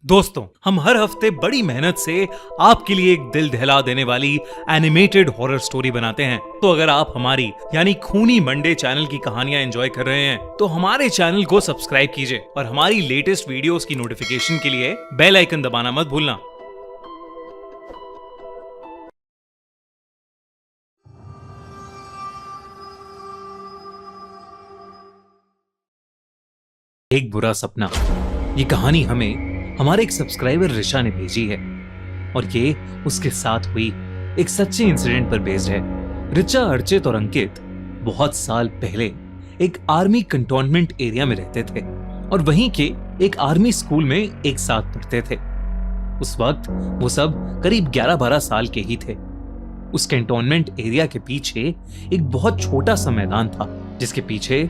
दोस्तों, हम हर हफ्ते बड़ी मेहनत से आपके लिए एक दिल दहला देने वाली एनिमेटेड हॉरर स्टोरी बनाते हैं। तो अगर आप हमारी यानी खूनी मंडे चैनल की कहानियां एंजॉय कर रहे हैं तो हमारे चैनल को सब्सक्राइब कीजिए और हमारी लेटेस्ट वीडियोस की नोटिफिकेशन के लिए बेल आइकन दबाना मत भूलना। एक बुरा सपना, ये कहानी हमें हमारे एक सब्सक्राइबर ऋषा ने भेजी है और ये उसके साथ हुई एक सच्चे इंसिडेंट पर बेस्ड है। ऋचा, अर्चित और अंकित बहुत साल पहले एक आर्मी कंटोनमेंट एरिया में रहते थे और वहीं के एक आर्मी स्कूल में एक साथ पढ़ते थे। उस वक्त वो सब करीब 11-12 साल के ही थे। उस कंटोनमेंट एरिया के पीछे एक बहुत छोटा सा मैदान था जिसके पीछे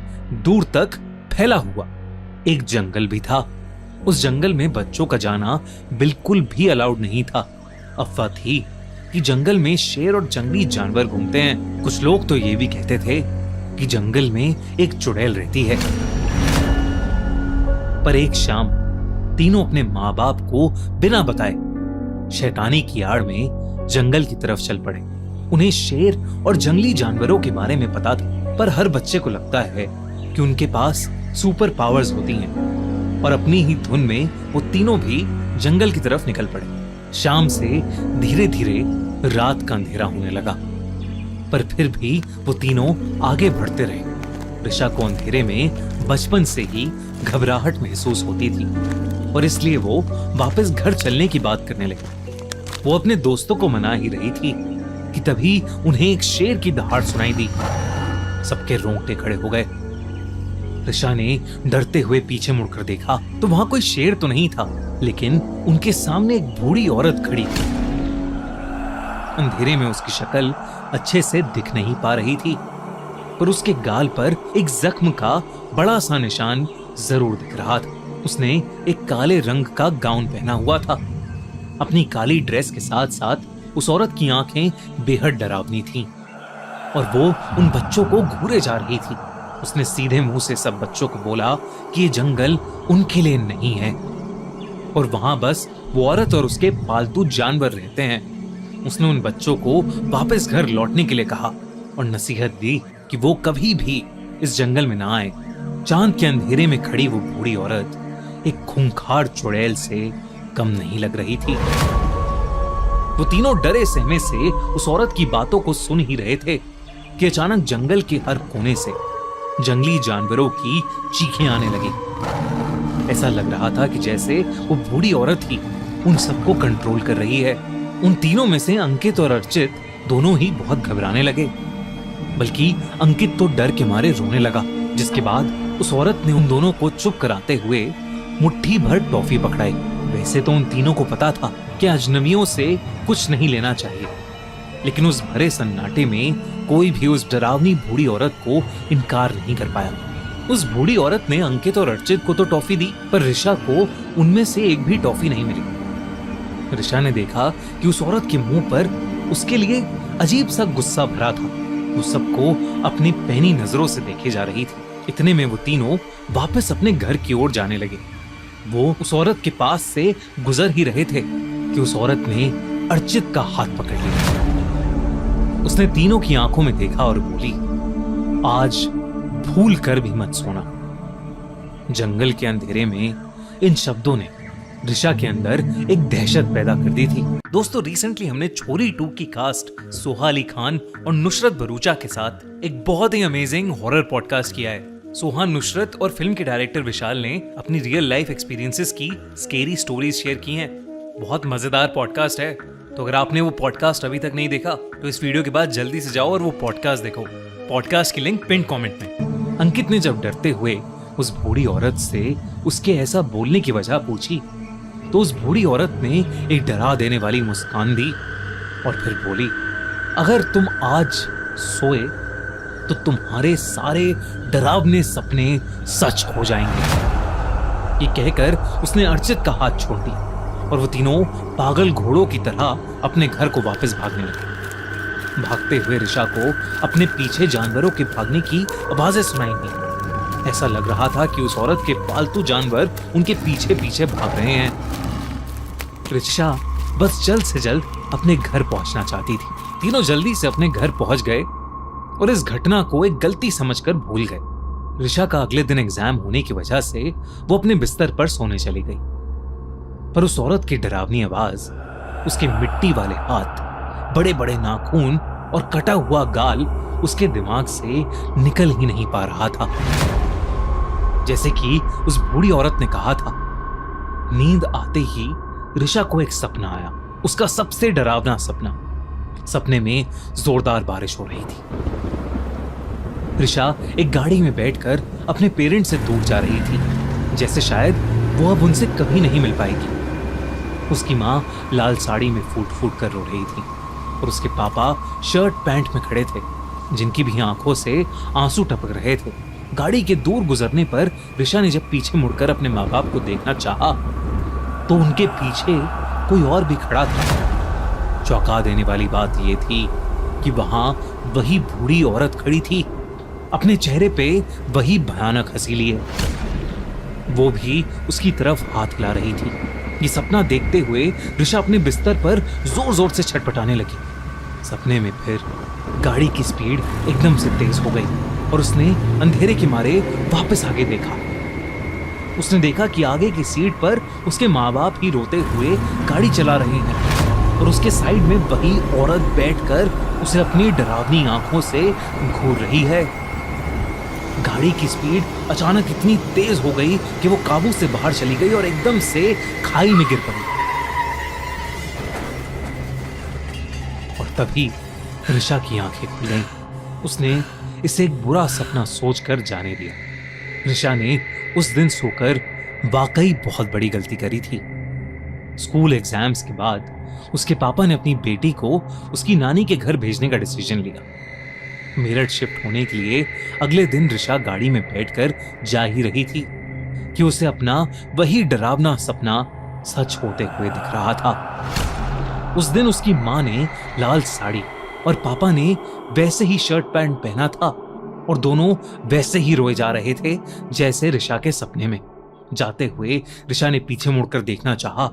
दूर तक फैला हुआ एक जंगल भी था। उस जंगल में बच्चों का जाना बिल्कुल भी अलाउड नहीं था। अफवाह थी कि जंगल में शेर और जंगली जानवर घूमते हैं। कुछ लोग तो ये भी कहते थे कि जंगल में एक चुड़ैल रहती है। पर एक शाम तीनों अपने माँ बाप को बिना बताए शैतानी की आड़ में जंगल की तरफ चल पड़े। उन्हें शेर और जंगली जानवरों के बारे में पता था, पर हर बच्चे को लगता है कि उनके पास सुपर पावर्स होती हैं और अपनी ही धुन में वो तीनों भी जंगल की तरफ निकल पड़े। शाम से धीरे धीरे रात का अंधेरा होने लगा, पर फिर भी वो तीनों आगे बढ़ते रहे। ऋषा को अंधेरे में बचपन से ही घबराहट महसूस होती थी और इसलिए वो वापस घर चलने की बात करने लगी। वो अपने दोस्तों को मना ही रही थी कि तभी उन्हें एक शेर की दहाड़ सुनाई दी। सबके रोंगटे खड़े हो गए। ऋषा ने डरते हुए पीछे मुड़कर देखा तो वहां कोई शेर तो नहीं था, लेकिन उनके सामने एक बूढ़ी औरत खड़ी थी। अंधेरे में उसकी शक्ल अच्छे से दिख नहीं पा रही थी, पर उसके गाल पर एक जख्म का बड़ा सा निशान जरूर दिख रहा था। उसने एक काले रंग का गाउन पहना हुआ था। अपनी काली ड्रेस के साथ साथ उस औरत की आंखें बेहद डरावनी थीं और वो उन बच्चों को घूरे जा रही थी। उसने सीधे मुंह से सब बच्चों को बोला कि ये जंगल उनके लिए नहीं है और वहां बस वो औरत और उसके पालतू जानवर रहते हैं। उसने उन बच्चों को वापस घर लौटने के लिए कहा और नसीहत दी कि वो कभी भी इस जंगल में ना आए। चांद के अंधेरे में खड़ी वो बूढ़ी औरत एक खूंखार चुड़ैल से कम नहीं लग रही थी। वो तीनों डरे सहमे से उस औरत की बातों को सुन ही रहे थे कि अचानक जंगल के हर कोने से जंगली जानवरों की चीखें आने लगी। ऐसा लग रहा था कि जैसे वो बूढ़ी औरत ही उन सबको कंट्रोल कर रही है। उन तीनों में से अंकित और अर्चित दोनों ही बहुत घबराने लगे, बल्कि अंकित तो डर के मारे रोने लगा। जिसके बाद उस औरत ने उन दोनों को चुप कराते हुए मुट्ठी भर टॉफी पकड़ाई। वैसे तो उन तीनों को पता था कि अजनबियों से कुछ नहीं लेना चाहिए, लेकिन उस भरे सन्नाटे में कोई भी उस डरावनी बूढ़ी औरत को इनकार नहीं कर पाया। उस बूढ़ी औरत ने अंकित और अर्चित को तो टॉफी दी, पर ऋषा को उनमें से एक भी टॉफी नहीं मिली। ऋषा ने देखा कि उस औरत के मुंह पर उसके लिए अजीब सा गुस्सा भरा था। वो सबको अपनी पैनी नजरों से देखे जा रही थी। इतने में वो तीनों वापस अपने घर की ओर जाने लगे। वो उस औरत के पास से गुजर ही रहे थे कि उस औरत ने अर्चित का हाथ पकड़ लिया। उसने तीनों की आंखों में देखा और बोली, आज भूल कर भी मत सोना। जंगल के अंधेरे में इन शब्दों ने ऋषा के अंदर एक दहशत पैदा कर दी थी। दोस्तों, रिसेंटली हमने छोरी 2 की कास्ट सोहा अली खान और नुसरत भरूचा के साथ एक बहुत ही अमेजिंग हॉरर पॉडकास्ट किया है। सोहा, नुसरत और फिल्म के डायरेक्टर विशाल ने अपनी रियल लाइफ एक्सपीरियंसेस की स्केरी स्टोरीज शेयर की हैं। बहुत मजेदार पॉडकास्ट है, तो अगर आपने वो पॉडकास्ट अभी तक नहीं देखा तो इस वीडियो के बाद जल्दी से जाओ और वो पॉडकास्ट देखो। पॉडकास्ट की लिंक पिन कमेंट में। अंकित ने जब डरते हुए उस बूढ़ी औरत से उसके ऐसा बोलने की वजह पूछी तो उस बूढ़ी औरत ने एक डरा देने वाली मुस्कान दी और फिर बोली, अगर तुम आज सोए तो तुम्हारे सारे डरावने सपने सच हो जाएंगे। ये कहकर उसने अर्चित का हाथ छोड़ दिया और वो तीनों पागल घोड़ों की तरह अपने घर को वापस भागने लगे। भागते हुए ऋषा को अपने पीछे जानवरों के भागने की आवाजें सुनाई दी। ऐसा लग रहा था कि उस औरत के पालतू जानवर उनके पीछे पीछे भाग रहे हैं। रिचा बस जल्द से जल्द अपने घर पहुंचना चाहती थी। तीनों जल्दी से अपने घर पहुंच गए और इस घटना को एक गलती समझकर भूल गए। रिचा का अगले दिन एग्जाम होने की वजह से वो अपने बिस्तर पर सोने चली गई, पर उस औरत की डरावनी आवाज, उसके मिट्टी वाले हाथ, बड़े बड़े नाखून और कटा हुआ गाल उसके दिमाग से निकल ही नहीं पा रहा था। जैसे कि उस बूढ़ी औरत ने कहा था। नींद आते ही रिचा को एक सपना आया, उसका सबसे डरावना सपना। सपने में जोरदार बारिश हो रही थी। रिचा एक गाड़ी में बैठकर अपने पेरेंट्स से दूर जा रही थी, जैसे शायद वो अब उनसे कभी नहीं मिल पाएगी। उसकी माँ लाल साड़ी में फूट फूट कर रो रही थी और उसके पापा शर्ट पैंट में खड़े थे, जिनकी भी आंखों से आंसू टपक रहे थे। गाड़ी के दूर गुजरने पर रिचा ने जब पीछे मुड़कर अपने माँ बाप को देखना चाहा, तो उनके पीछे कोई और भी खड़ा था। चौंका देने वाली बात यह थी कि वहां वही बूढ़ी औरत खड़ी थी, अपने चेहरे पे वही भयानक हंसी लिए। वो भी उसकी तरफ हाथ हिला रही थी। ये सपना देखते हुए रिचा अपने बिस्तर पर जोर जोर से छटपटाने लगी। सपने में फिर गाड़ी की स्पीड एकदम से तेज हो गई और उसने अंधेरे के मारे वापस आगे देखा। उसने देखा कि आगे की सीट पर उसके माँ बाप ही रोते हुए गाड़ी चला रहे हैं और उसके साइड में वही औरत बैठकर उसे अपनी डरावनी आंखों से घूर रही है। गाड़ी की स्पीड अचानक इतनी तेज हो गई कि वो काबू से बाहर चली गई और एकदम से खाई में गिर पड़ी। और तभी रिचा की आंखें खुल गईं। उसने इसे एक बुरा सपना सोचकर जाने दिया। रिचा ने उस दिन सोकर वाकई बहुत बड़ी गलती करी थी। स्कूल एग्जाम्स के बाद उसके पापा ने अपनी बेटी को उसकी नानी के घर भेजने का डिसीजन लिया। मेरठ शिफ्ट होने के लिए अगले दिन रिचा गाड़ी में बैठकर जा ही रही थी कि उसे अपना वही डरावना सपना सच होते हुए दिख रहा था। उस दिन उसकी माँ ने लाल साड़ी और पापा ने वैसे ही शर्ट पैंट पहना था और दोनों वैसे ही रोए जा रहे थे जैसे रिचा के सपने में। जाते हुए रिचा ने पीछे मुड़कर देखना चाहा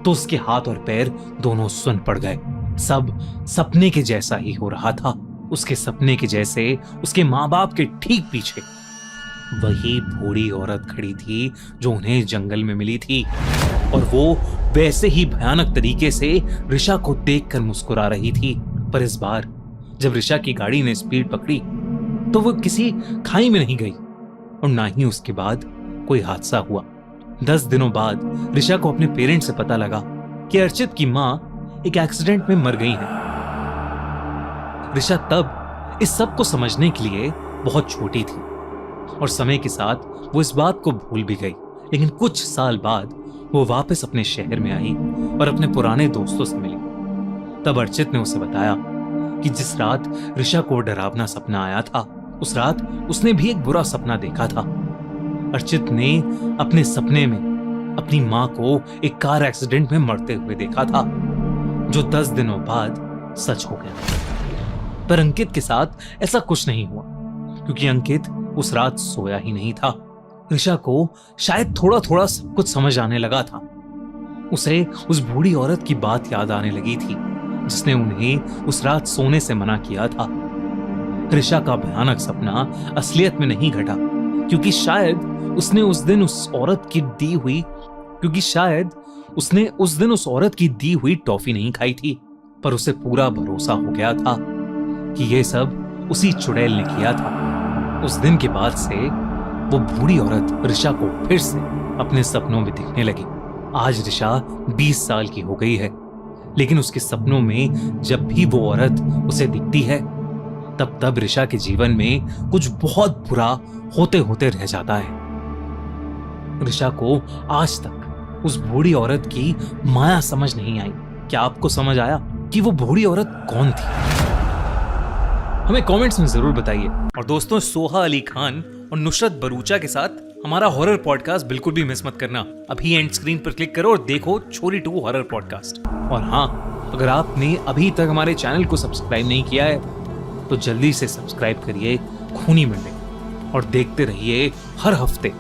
तो उसके हाथ और पैर दोनों सुन पड़ गए। सब सपने के जैसा ही हो रहा था। उसके सपने के जैसे उसके माँ बाप के ठीक पीछे वही बूढ़ी औरत खड़ी थी जो उन्हें जंगल में मिली थी और वो वैसे ही भयानक तरीके से रिचा को देखकर मुस्कुरा रही थी। पर इस बार जब रिचा की गाड़ी ने स्पीड पकड़ी तो वो किसी खाई में नहीं गई और ना ही उसके बाद कोई हादसा हुआ। 10 दिनों बाद रिचा को अपने पेरेंट्स से पता लगा कि अर्चित की माँ एक एक्सीडेंट में मर गई है। रिचा तब इस सब को समझने के लिए बहुत छोटी थी और समय के साथ वो इस बात को भूल भी गई। लेकिन कुछ साल बाद वो वापस अपने शहर में आई और अपने पुराने दोस्तों से मिली। तब अर्चित ने उसे बताया कि जिस रात रिचा को डरावना सपना आया था, उस रात उसने भी एक बुरा सपना देखा था। अर्चित ने अपने सपने में अपनी माँ को एक कार एक्सीडेंट में मरते हुए देखा था, जो 10 दिनों बाद सच हो गया। पर अंकित के साथ ऐसा कुछ नहीं हुआ, क्योंकि अंकित उस रात सोया ही नहीं था। रिचा को शायद थोड़ा थोड़ा सब कुछ समझ आने लगा था। उसे उस बूढ़ी औरत की बात याद आने लगी थी जिसने उन्हें उस रात सोने से मना किया था। रिचा का भयानक सपना असलियत में नहीं घटा, क्योंकि शायद उसने उस दिन उस औरत की दी हुई टॉफी नहीं खाई थी। पर उसे पूरा भरोसा हो गया था कि यह सब उसी चुड़ैल ने किया था। उस दिन के बाद से वो बूढ़ी औरत रिचा को फिर से अपने सपनों में दिखने लगी। आज रिचा 20 साल की हो गई है, लेकिन उसके सपनों में जब भी वो औरत उसे दिखती है तब रिचा के जीवन में कुछ बहुत बुरा होते होते रह जाता है। रिचा को आज तक उस बूढ़ी औरत की माया समझ नहीं आई। क्या आपको समझ आया कि वो बूढ़ी औरत कौन थी? हमें कमेंट्स में जरूर बताइए। और दोस्तों, सोहा अली खान और नुसरत भरूचा के साथ हमारा हॉरर पॉडकास्ट बिल्कुल भी मिस मत करना। अभी एंड स्क्रीन पर क्लिक करो और देखो छोरी 2 हॉरर पॉडकास्ट। और हाँ, अगर आपने अभी तक हमारे चैनल को सब्सक्राइब नहीं किया है तो जल्दी से सब्सक्राइब करिए खूनी मंडे और देखते रहिए हर हफ्ते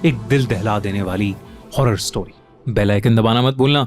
एक दिल दहला देने वाली हॉरर स्टोरी। बेल आइकन दबाना मत भूलना।